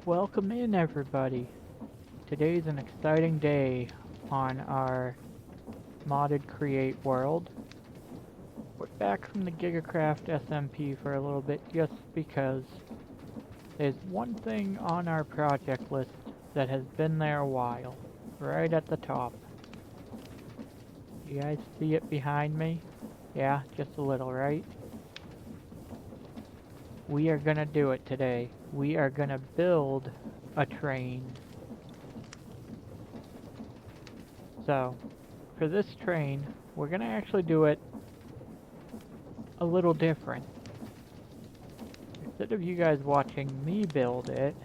Welcome in, everybody. Today's an exciting day on our modded create world. We're back from the GigaCraft SMP for a little bit just because there's one thing on our project list that has been there a while, right at the top. You guys see it behind me? Yeah, just a little, right? We are gonna do it today. We are gonna build a train. So, for this train, we're gonna actually do it a little different. Instead of you guys watching me build it,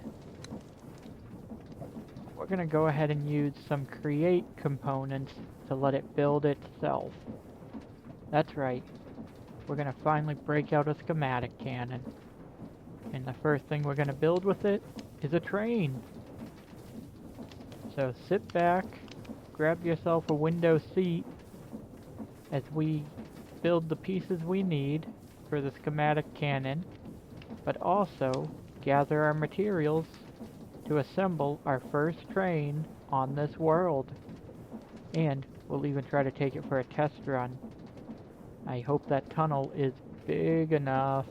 we're gonna go ahead and use some create components to let it build itself. That's right. We're gonna finally break out a schematic cannon. And the first thing we're gonna build with it is a train. So sit back, grab yourself a window seat as we build the pieces we need for the schematic cannon, but also gather our materials to assemble our first train on this world. And we'll even try to take it for a test run. I hope that tunnel is big enough.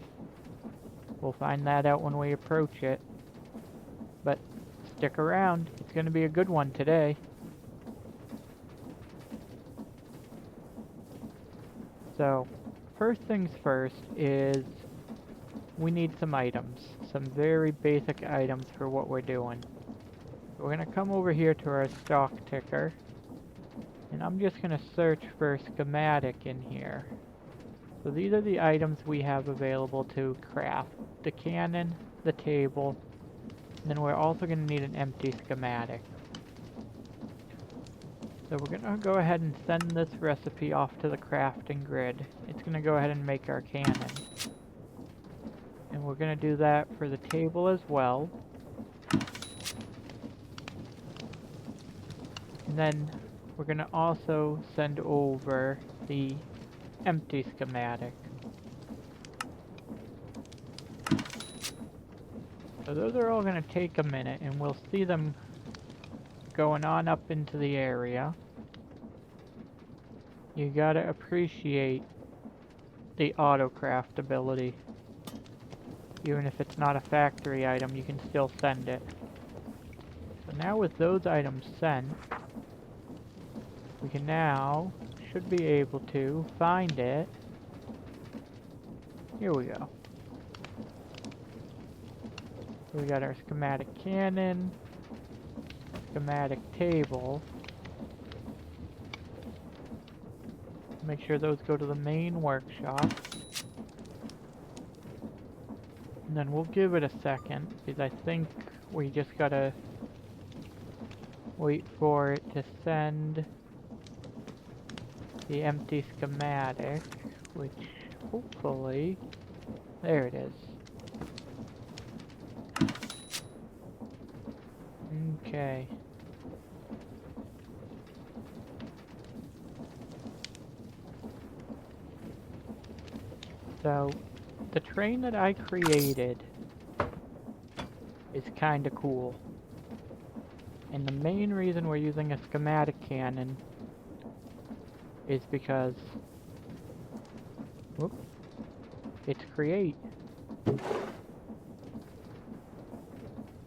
We'll find that out when we approach it. But stick around, it's going to be a good one today. So, first things first is we need some items. Some very basic items for what we're doing. We're going to come over here to our stock ticker. And I'm just going to search for schematic in here. So these are the items we have available to craft. The cannon, the table, and then we're also going to need an empty schematic. So we're going to go ahead and send this recipe off to the crafting grid. It's going to go ahead and make our cannon. And we're going to do that for the table as well. And then we're going to also send over the empty schematic. So those are all going to take a minute, and we'll see them going on up into the area. You gotta appreciate the autocraft ability. Even if it's not a factory item, you can still send it. So now with those items sent, we can now, should be able to find it. Here we go. So we got our schematic cannon, schematic table. Make sure those go to the main workshop. And then we'll give it a second, because I think we just gotta wait for it to send the empty schematic, which hopefully, there it is. Okay. So, the train that I created is kinda cool. And the main reason we're using a schematic cannon is because, whoop, it's create.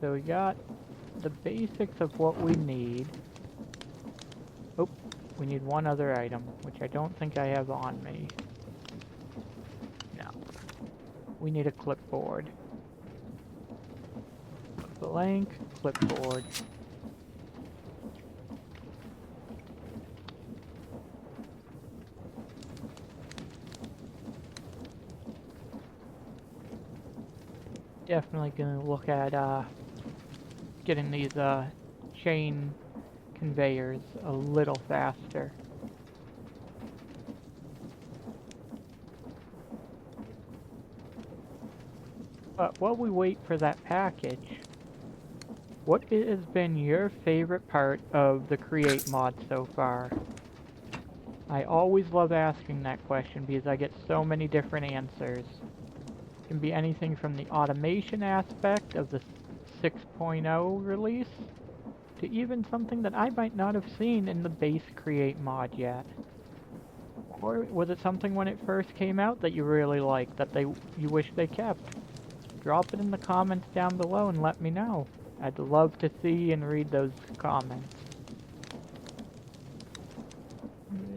So we got the basics of what we need. Oh, we need one other item, which I don't think I have on me. No. We need a clipboard. Blank clipboard. Definitely gonna look at getting these chain conveyors a little faster. But while we wait for that package, what has been your favorite part of the Create mod so far? I always love asking that question because I get so many different answers. It can be anything from the automation aspect of the 6.0 release to even something that I might not have seen in the base Create mod yet? Or was it something when it first came out that you really liked, that you wish they kept? Drop it in the comments down below and let me know. I'd love to see and read those comments.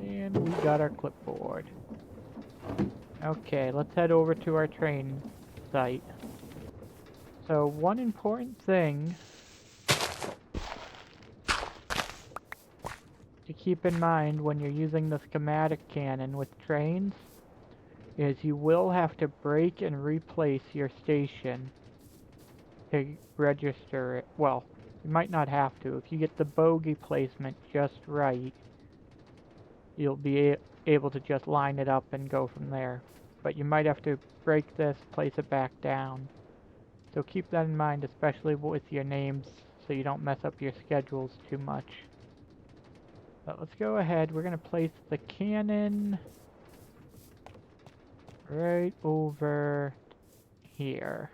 And we got our clipboard. Okay, let's head over to our train site. So one important thing to keep in mind when you're using the schematic cannon with trains is you will have to break and replace your station to register it. Well, you might not have to. If you get the bogey placement just right, you'll be able to just line it up and go from there. But you might have to break this, place it back down. So keep that in mind, especially with your names, so you don't mess up your schedules too much. But let's go ahead. We're going to place the cannon right over here.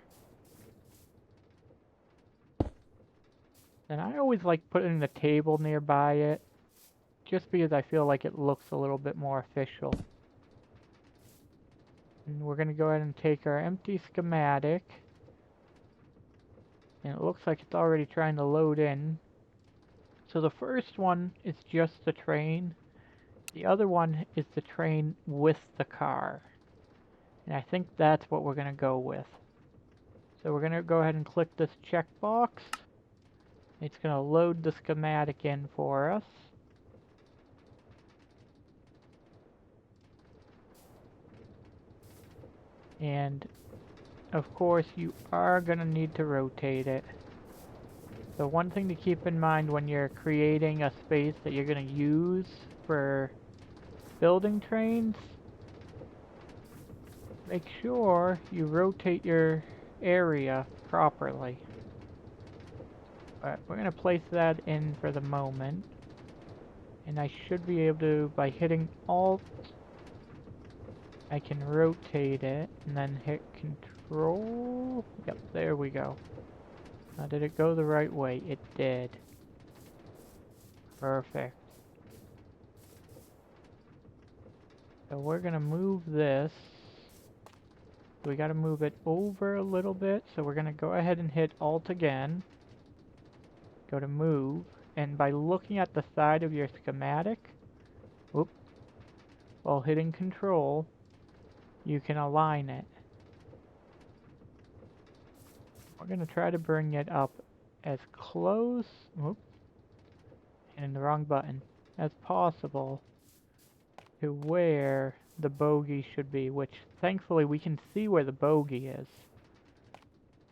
And I always like putting the table nearby it, just because I feel like it looks a little bit more official. And we're going to go ahead and take our empty schematic. And it looks like it's already trying to load in. So the first one is just the train. The other one is the train with the car. And I think that's what we're going to go with. So we're going to go ahead and click this checkbox. It's going to load the schematic in for us. And of course you are going to need to rotate it. So one thing to keep in mind when you're creating a space that you're going to use for building trains, make sure you rotate your area properly. But we're going to place that in for the moment. And I should be able to, by hitting Alt, I can rotate it and then hit Control. Yep, there we go. Now, did it go the right way? It did. Perfect. So we're gonna move this. We gotta move it over a little bit. So we're gonna go ahead and hit Alt again. Go to Move. And by looking at the side of your schematic, whoop, while hitting Control, you can align it. We're gonna try to bring it up as close, whoop, hitting the wrong button, as possible to where the bogey should be, which thankfully we can see where the bogey is.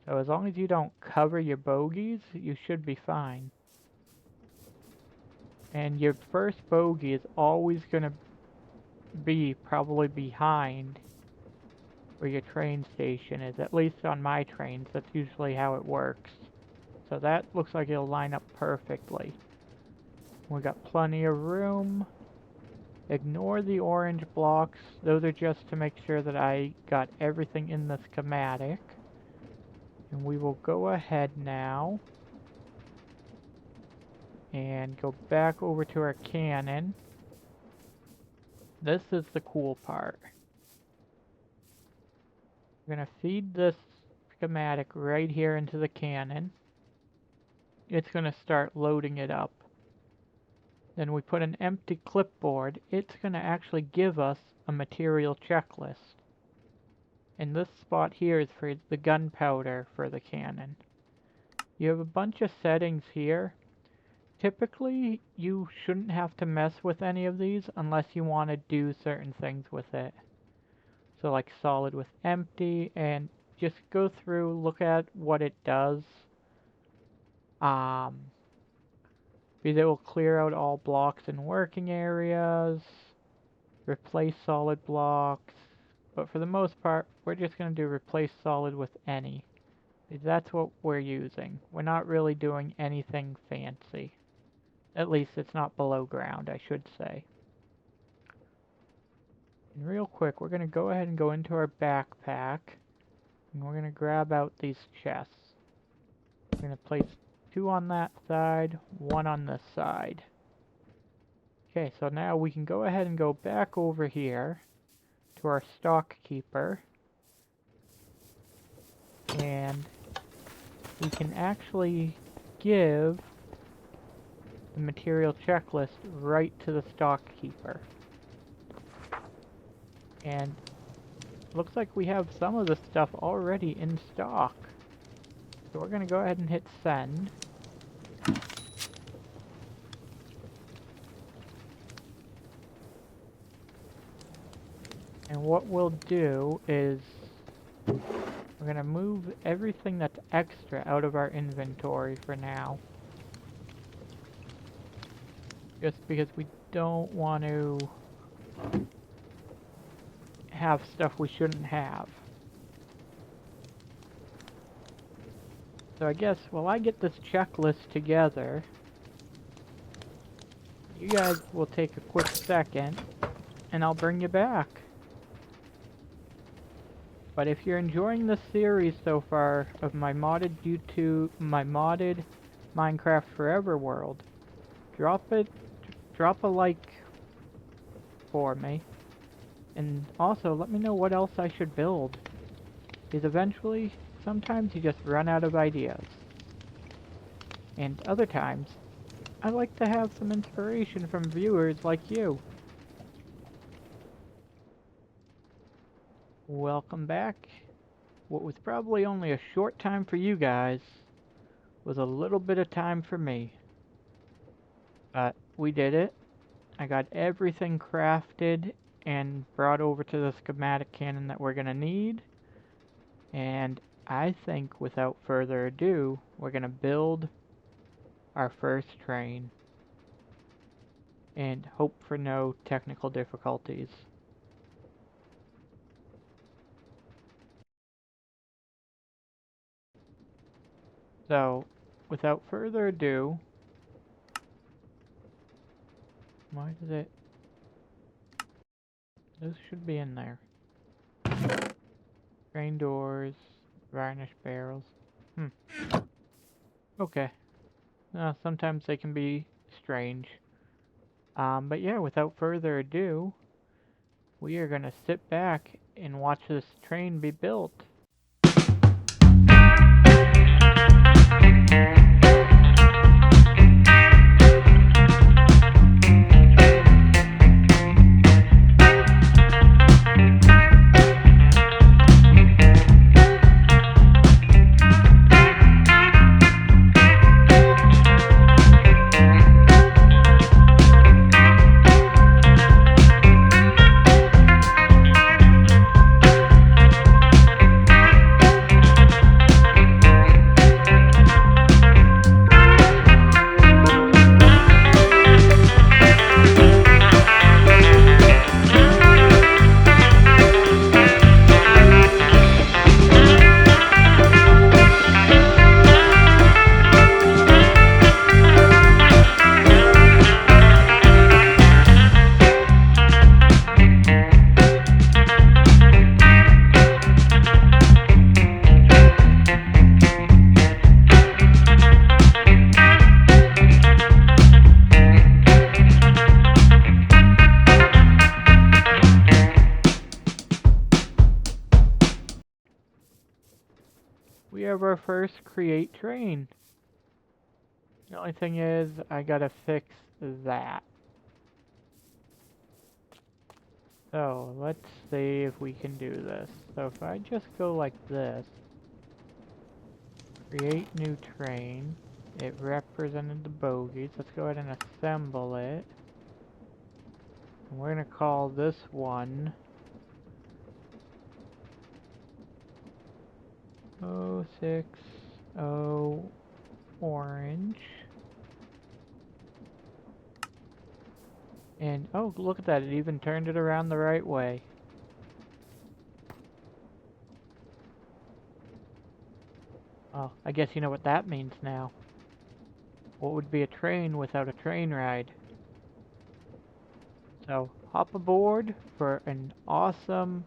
So as long as you don't cover your bogeys, you should be fine. And your first bogey is always going to be probably behind where your train station is, at least on my trains. That's usually how it works. So that looks like it'll line up perfectly. We got plenty of room. Ignore the orange blocks. Those are just to make sure that I got everything in the schematic. And we will go ahead now and go back over to our cannon. This is the cool part. We're going to feed this schematic right here into the cannon. It's going to start loading it up. Then we put an empty clipboard. It's going to actually give us a material checklist. And this spot here is for the gunpowder for the cannon. You have a bunch of settings here. Typically, you shouldn't have to mess with any of these unless you want to do certain things with it. So like solid with empty, and just go through, look at what it does. Because it will clear out all blocks in working areas, replace solid blocks, but for the most part, we're just going to do replace solid with any. That's what we're using. We're not really doing anything fancy. At least it's not below ground, I should say. And real quick, we're going to go ahead and go into our backpack, and we're going to grab out these chests. We're going to place 2 on that side, 1 on this side. Okay, so now we can go ahead and go back over here to our stock keeper. And we can actually give the material checklist right to the stock keeper. And looks like we have some of the stuff already in stock. So we're going to go ahead and hit send. And what we'll do is we're going to move everything that's extra out of our inventory for now. Just because we don't want to have stuff we shouldn't have. So I guess while I get this checklist together, you guys will take a quick second and I'll bring you back. But if you're enjoying this series so far of my modded Minecraft Forever world, drop a like for me. And also let me know what else I should build. Because eventually, sometimes you just run out of ideas. And other times, I like to have some inspiration from viewers like you. Welcome back. What was probably only a short time for you guys was a little bit of time for me. But we did it. I got everything crafted and brought over to the schematic cannon that we're gonna need. And I think without further ado, we're gonna build our first train. And hope for no technical difficulties. So, without further ado, why does it... This should be in there. Train doors, varnish barrels. Okay. Sometimes they can be strange. But yeah, without further ado, we are gonna sit back and watch this train be built. We have our first create train. The only thing is, I gotta fix that. So, let's see if we can do this. So if I just go like this, create new train, it represented the bogies. Let's go ahead and assemble it. And we're gonna call this one 060 orange. And oh, look at that, it even turned it around the right way. Oh, I guess you know what that means now. What would be a train without a train ride? So, hop aboard for an awesome,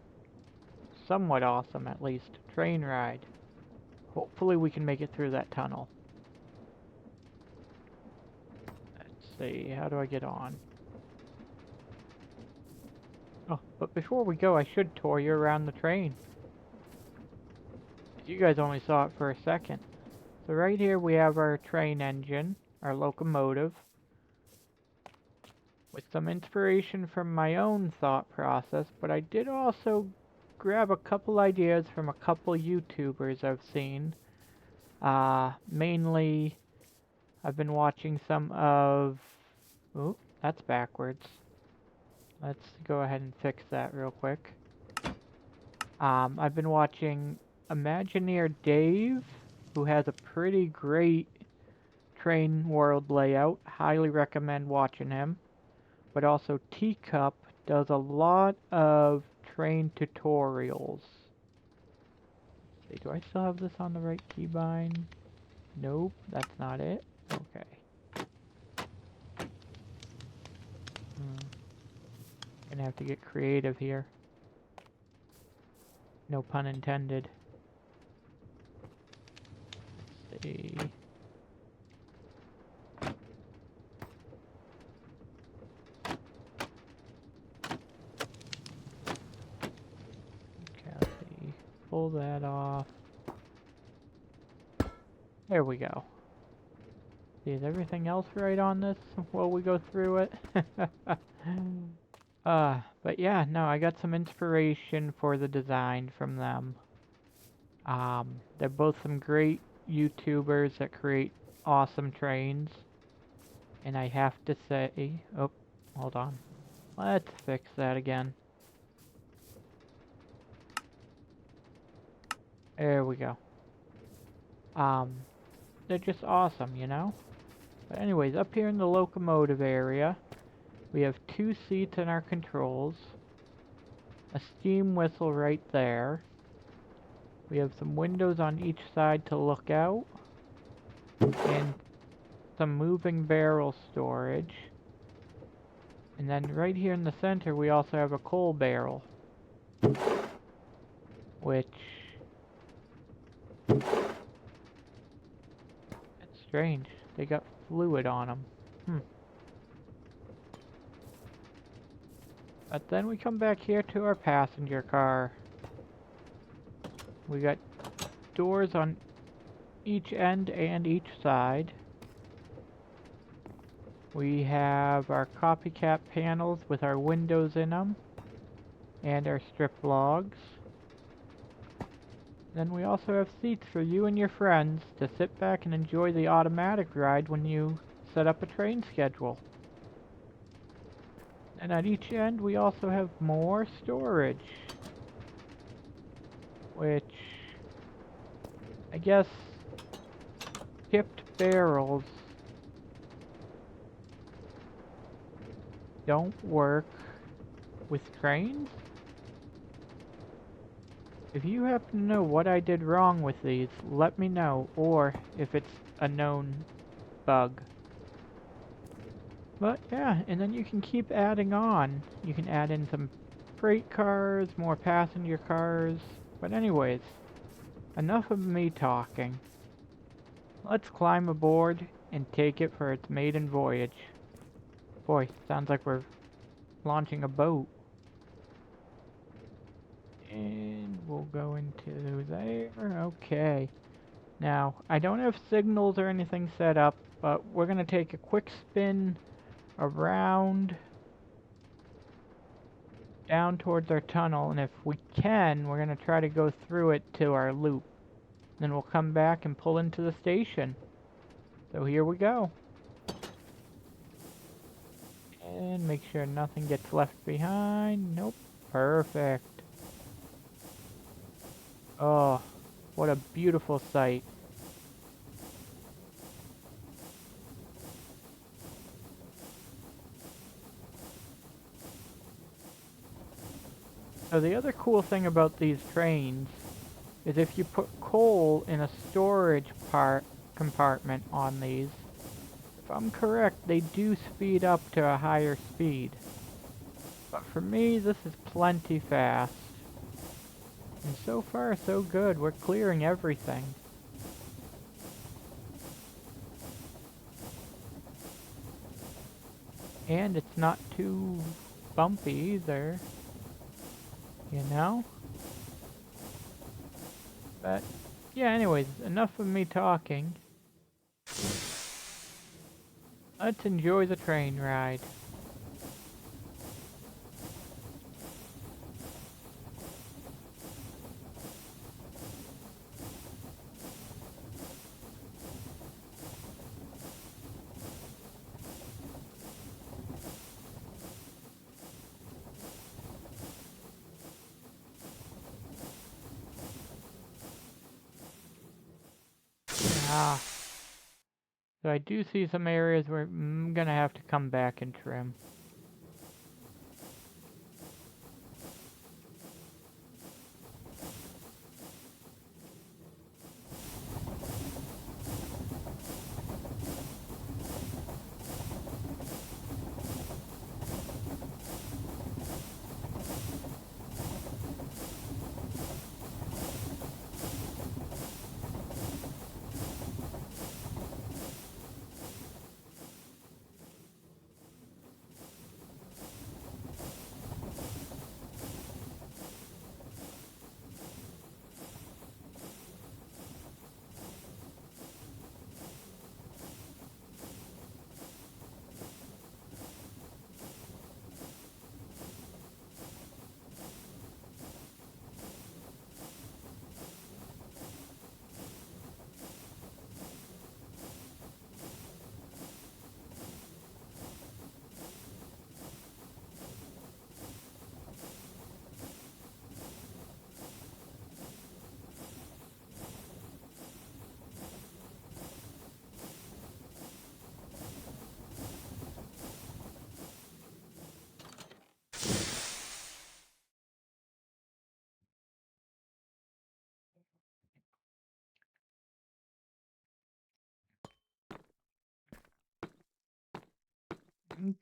somewhat awesome at least, train ride. Hopefully we can make it through that tunnel. see, how do I get on? Oh, but before we go, I should tour you around the train. You guys only saw it for a second. So right here we have our train engine, our locomotive, with some inspiration from my own thought process, but I did also grab a couple ideas from a couple YouTubers I've seen. Mainly, I've been watching some of... Ooh, that's backwards. Let's go ahead and fix that real quick. I've been watching Imagineer Dave, who has a pretty great train world layout. Highly recommend watching him. But also Teacup does a lot of train tutorials. Let's see, do I still have this on the right keybind? Nope, that's not it. Okay. Gonna have to get creative here. No pun intended. Let's see. Okay, let's see. Pull that off. There we go. See, is everything else right on this while we go through it? But yeah, no, I got some inspiration for the design from them. They're both some great YouTubers that create awesome trains. And I have to say, oh, hold on. Let's fix that again. There we go. They're just awesome, you know? But anyways, up here in the locomotive area, we have 2 seats in our controls, a steam whistle right there. We have some windows on each side to look out, and some moving barrel storage. And then right here in the center, we also have a coal barrel, which... That's strange. They got fluid on them. But then we come back here to our passenger car. We got doors on each end and each side. We have our copycat panels with our windows in them and our strip logs. Then we also have seats for you and your friends to sit back and enjoy the automatic ride when you set up a train schedule. And at each end we also have more storage, which I guess tipped barrels don't work with trains? If you happen to know what I did wrong with these, let me know, or if it's a known bug. But yeah, and then you can keep adding on. You can add in some freight cars, more passenger cars. But anyways, enough of me talking. Let's climb aboard and take it for its maiden voyage. Boy, sounds like we're launching a boat. And we'll go into there. Okay. Now, I don't have signals or anything set up, but we're going to take a quick spin around down towards our tunnel, and if we can, we're going to try to go through it to our loop. Then we'll come back and pull into the station. So here we go. And make sure nothing gets left behind. Nope. Perfect. Oh, what a beautiful sight. So the other cool thing about these trains is if you put coal in a storage compartment on these, if I'm correct, they do speed up to a higher speed. But for me, this is plenty fast. And so far, so good. We're clearing everything. And it's not too bumpy either, you know? But, yeah, anyways, enough of me talking. Let's enjoy the train ride. Ah, so I do see some areas where I'm gonna have to come back and trim.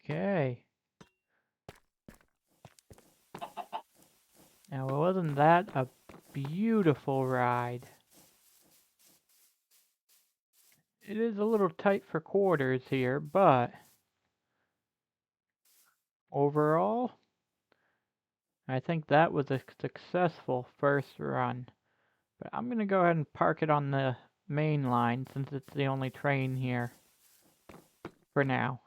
Okay. Now, wasn't that a beautiful ride? It is a little tight for quarters here, but overall, I think that was a successful first run. But I'm gonna go ahead and park it on the main line since it's the only train here for now.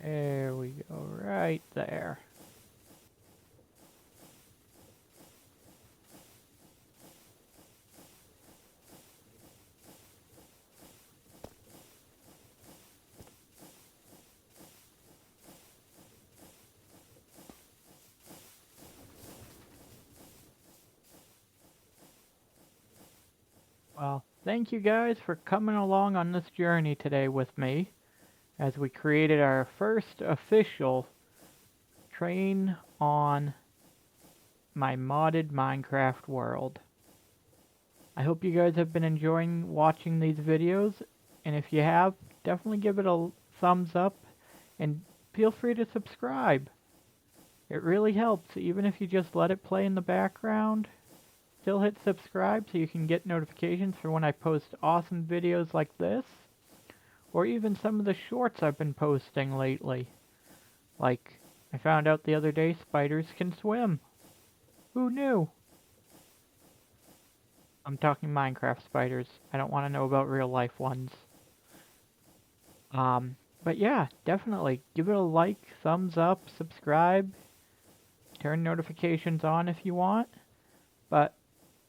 There we go, right there. Well, thank you guys for coming along on this journey today with me as we created our first official train on my modded Minecraft world. I hope you guys have been enjoying watching these videos, and if you have, definitely give it a thumbs up and feel free to subscribe. It really helps, even if you just let it play in the background. Still hit subscribe so you can get notifications for when I post awesome videos like this, or even some of the shorts I've been posting lately. Like, I found out the other day spiders can swim. Who knew? I'm talking Minecraft spiders. I don't want to know about real life ones. But yeah, definitely give it a like, thumbs up, subscribe, turn notifications on if you want. But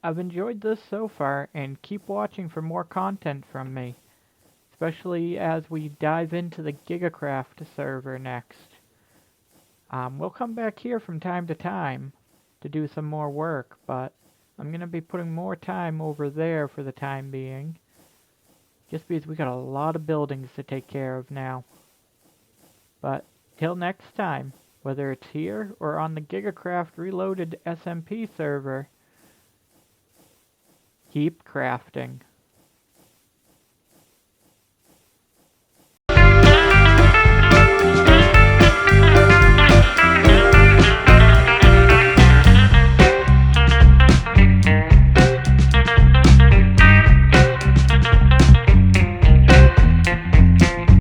I've enjoyed this so far, and keep watching for more content from me, especially as we dive into the GigaCraft server next. We'll come back here from time to time to do some more work, but I'm gonna be putting more time over there for the time being. Just because we got a lot of buildings to take care of now. But till next time, whether it's here or on the Gigacraft Reloaded SMP server, keep crafting.